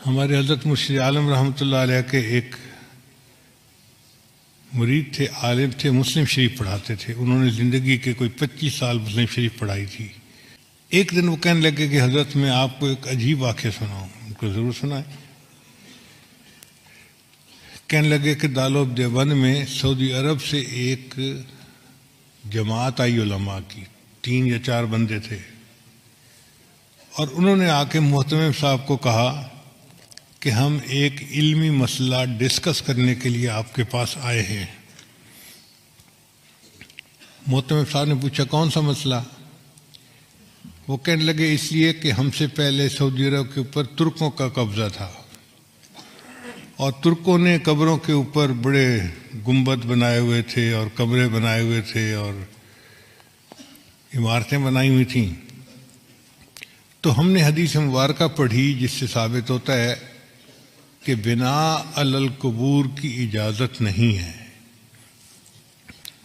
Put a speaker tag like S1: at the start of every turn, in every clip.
S1: ہمارے حضرت مرشد عالم رحمۃ اللہ علیہ کے ایک مرید تھے، عالم تھے، مسلم شریف پڑھاتے تھے. انہوں نے زندگی کے کوئی 25 سال مسلم شریف پڑھائی تھی. ایک دن وہ کہنے لگے کہ حضرت میں آپ کو ایک عجیب واقعہ سناؤں. ان کو ضرور سنائیں. کہنے لگے کہ دارالعلوم دیوبند میں سعودی عرب سے ایک جماعت آئی علماء کی، 3 یا 4 بندے تھے، اور انہوں نے آ کے محتمم صاحب کو کہا کہ ہم ایک علمی مسئلہ ڈسکس کرنے کے لیے آپ کے پاس آئے ہیں. محتمم صاحب نے پوچھا کون سا مسئلہ؟ وہ کہنے لگے اس لیے کہ ہم سے پہلے سعودی عرب کے اوپر ترکوں کا قبضہ تھا، اور ترکوں نے قبروں کے اوپر بڑے گنبد بنائے ہوئے تھے اور کمرے بنائے ہوئے تھے اور عمارتیں بنائی ہوئی تھیں. تو ہم نے حدیث مبارکہ پڑھی جس سے ثابت ہوتا ہے کہ بناء علی القبور کی اجازت نہیں ہے.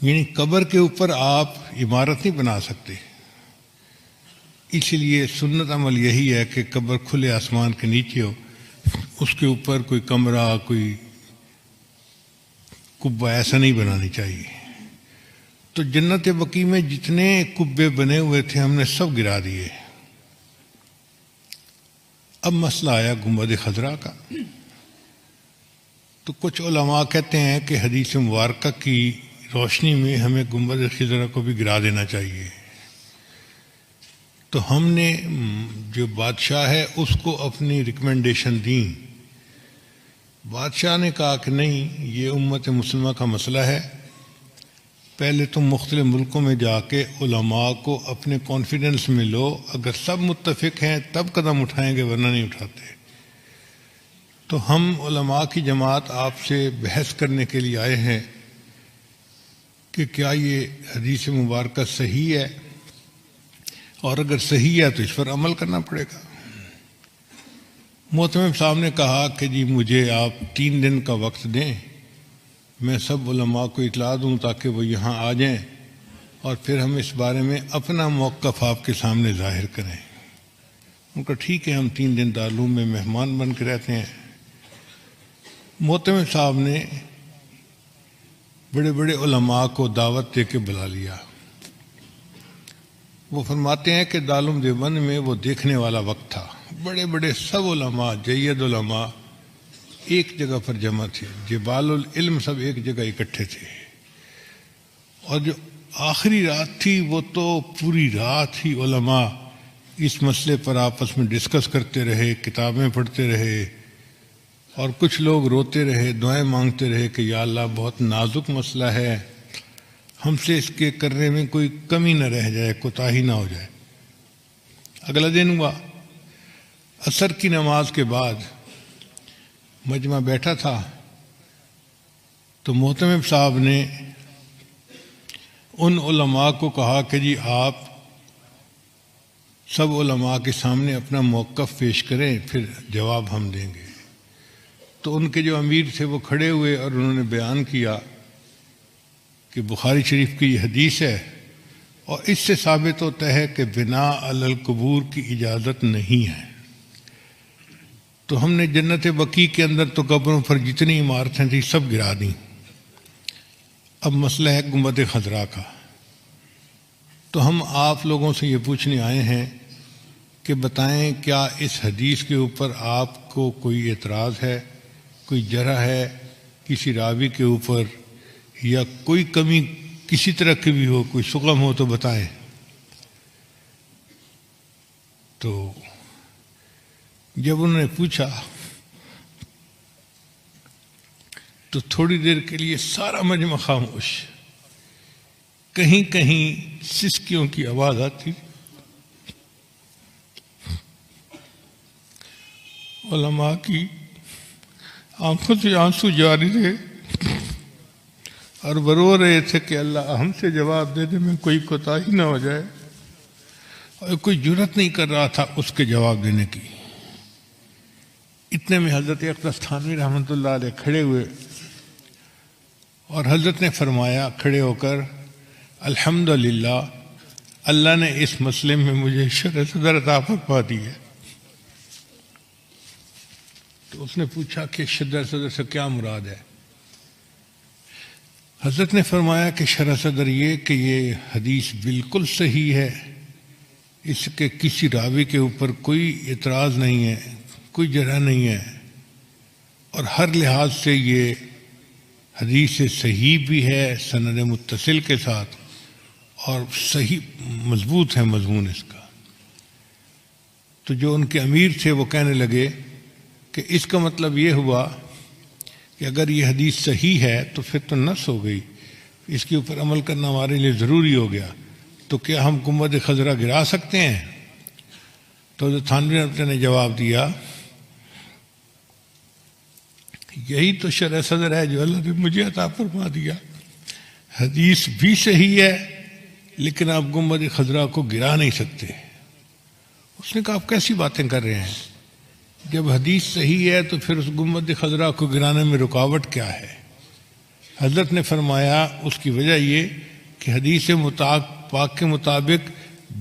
S1: یعنی قبر کے اوپر آپ عمارت نہیں بنا سکتے. اس لیے سنت عمل یہی ہے کہ قبر کھلے آسمان کے نیچے ہو، اس کے اوپر کوئی کمرہ، کوئی کبہ ایسا نہیں بنانی چاہیے. تو جنت بقیع میں جتنے کبے بنے ہوئے تھے ہم نے سب گرا دیے. اب مسئلہ آیا گنبد خضرا کا. تو کچھ علماء کہتے ہیں کہ حدیث مبارکہ کی روشنی میں ہمیں گنبد خضرا کو بھی گرا دینا چاہیے. تو ہم نے جو بادشاہ ہے اس کو اپنی ریکمنڈیشن دیں. بادشاہ نے کہا کہ نہیں، یہ امت مسلمہ کا مسئلہ ہے، پہلے تم مختلف ملکوں میں جا کے علماء کو اپنے کانفیڈنس میں لو، اگر سب متفق ہیں تب قدم اٹھائیں گے، ورنہ نہیں اٹھاتے. تو ہم علماء کی جماعت آپ سے بحث کرنے کے لیے آئے ہیں کہ کیا یہ حدیث مبارکہ صحیح ہے، اور اگر صحیح ہے تو اس پر عمل کرنا پڑے گا. محتمم صاحب نے کہا کہ جی مجھے آپ 3 دن کا وقت دیں، میں سب علماء کو اطلاع دوں تاکہ وہ یہاں آ جائیں، اور پھر ہم اس بارے میں اپنا موقف آپ کے سامنے ظاہر کریں. ان کا ٹھیک ہے، ہم 3 دن دارالعلوم میں مہمان بن کے رہتے ہیں. محتمم صاحب نے بڑے بڑے علماء کو دعوت دے کے بلا لیا. وہ فرماتے ہیں کہ دارالعلوم دیوبند میں وہ دیکھنے والا وقت تھا، بڑے بڑے سب علماء، جید علماء ایک جگہ پر جمع تھے، جبال العلم سب ایک جگہ اکٹھے تھے. اور جو آخری رات تھی وہ تو پوری رات ہی علماء اس مسئلے پر آپس میں ڈسکس کرتے رہے، کتابیں پڑھتے رہے، اور کچھ لوگ روتے رہے، دعائیں مانگتے رہے کہ یا اللہ بہت نازک مسئلہ ہے، ہم سے اس کے کرنے میں کوئی کمی نہ رہ جائے، کوتاہی نہ ہو جائے. اگلا دن ہوا، عصر کی نماز کے بعد مجمع بیٹھا تھا، تو محتمم صاحب نے ان علماء کو کہا کہ جی آپ سب علماء کے سامنے اپنا موقف پیش کریں، پھر جواب ہم دیں گے. تو ان کے جو امیر تھے وہ کھڑے ہوئے اور انہوں نے بیان کیا کہ بخاری شریف کی یہ حدیث ہے، اور اس سے ثابت ہوتا ہے کہ بناء علی القبور کی اجازت نہیں ہے. تو ہم نے جنت بقیع کے اندر تو قبروں پر جتنی عمارتیں تھیں سب گرا دیں. اب مسئلہ ہے گنبد خضرا کا. تو ہم آپ لوگوں سے یہ پوچھنے آئے ہیں کہ بتائیں کیا اس حدیث کے اوپر آپ کو کوئی اعتراض ہے، کوئی جرح ہے کسی راوی کے اوپر، یا کوئی کمی کسی طرح کی بھی ہو، کوئی شغم ہو تو بتائیں. تو جب انہوں نے پوچھا تو تھوڑی دیر کے لیے سارا مجمع خاموش. کہیں کہیں سسکیوں کی آواز آتی، علماء کی آنکھوں سے آنسو جاری تھے اور وہ رو رہے تھے کہ اللہ ہم سے جواب دے دے، میں کوئی کوتاہی نہ ہو جائے. اور کوئی جرات نہیں کر رہا تھا اس کے جواب دینے کی. اتنے میں حضرت اقدس تھانوی رحمۃ اللہ علیہ کھڑے ہوئے اور حضرت نے فرمایا کھڑے ہو کر، الحمدللہ اللہ نے اس مسئلے میں مجھے شرح صدر عطا فرما دی ہے. تو اس نے پوچھا کہ شرح صدر سے کیا مراد ہے؟ حضرت نے فرمایا کہ شرح صدر یہ کہ یہ حدیث بالکل صحیح ہے، اس کے کسی راوی کے اوپر کوئی اعتراض نہیں ہے، کوئی جرح نہیں ہے، اور ہر لحاظ سے یہ حدیث صحیح بھی ہے سند متصل کے ساتھ، اور صحیح مضبوط ہے مضمون اس کا۔ تو جو ان کے امیر تھے وہ کہنے لگے کہ اس کا مطلب یہ ہوا کہ اگر یہ حدیث صحیح ہے تو پھر تو نص ہو گئی، اس کے اوپر عمل کرنا ہمارے لیے ضروری ہو گیا، تو کیا ہم گنبد خضرا گرا سکتے ہیں؟ تو حضرت تھانوی رحمۃ اللہ نے جواب دیا، یہی تو شرح صدر ہے جو اللہ نے مجھے عطا فرما دیا، حدیث بھی صحیح ہے لیکن آپ گنبد خضرا کو گرا نہیں سکتے۔ اس نے کہا آپ کیسی باتیں کر رہے ہیں، جب حدیث صحیح ہے تو پھر اس گنبد خضرا کو گرانے میں رکاوٹ کیا ہے؟ حضرت نے فرمایا اس کی وجہ یہ کہ حدیث پاک کے مطابق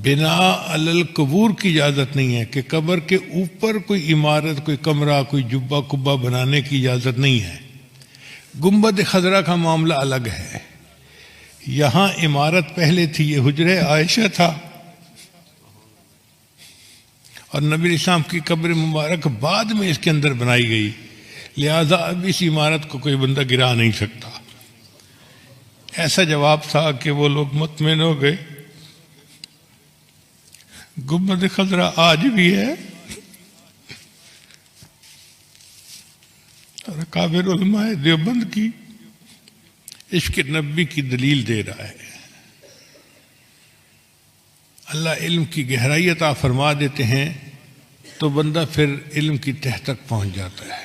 S1: بنا علی القبور کی اجازت نہیں ہے، کہ قبر کے اوپر کوئی عمارت، کوئی کمرہ، کوئی جبہ کبہ بنانے کی اجازت نہیں ہے۔ گنبد خضرا کا معاملہ الگ ہے، یہاں عمارت پہلے تھی، یہ حجرہ عائشہ تھا، اور نبی علیہ السلام کی قبر مبارک بعد میں اس کے اندر بنائی گئی، لہذا اب اس عمارت کو کوئی بندہ گرا نہیں سکتا۔ ایسا جواب تھا کہ وہ لوگ مطمئن ہو گئے۔ گنبد خضرا آج بھی ہے، اور اکابر علماء دیوبند کی عشق نبی کی دلیل دے رہا ہے۔ اللہ علم کی گہرائی عطا فرما دیتے ہیں تو بندہ پھر علم کی تہ تک پہنچ جاتا ہے۔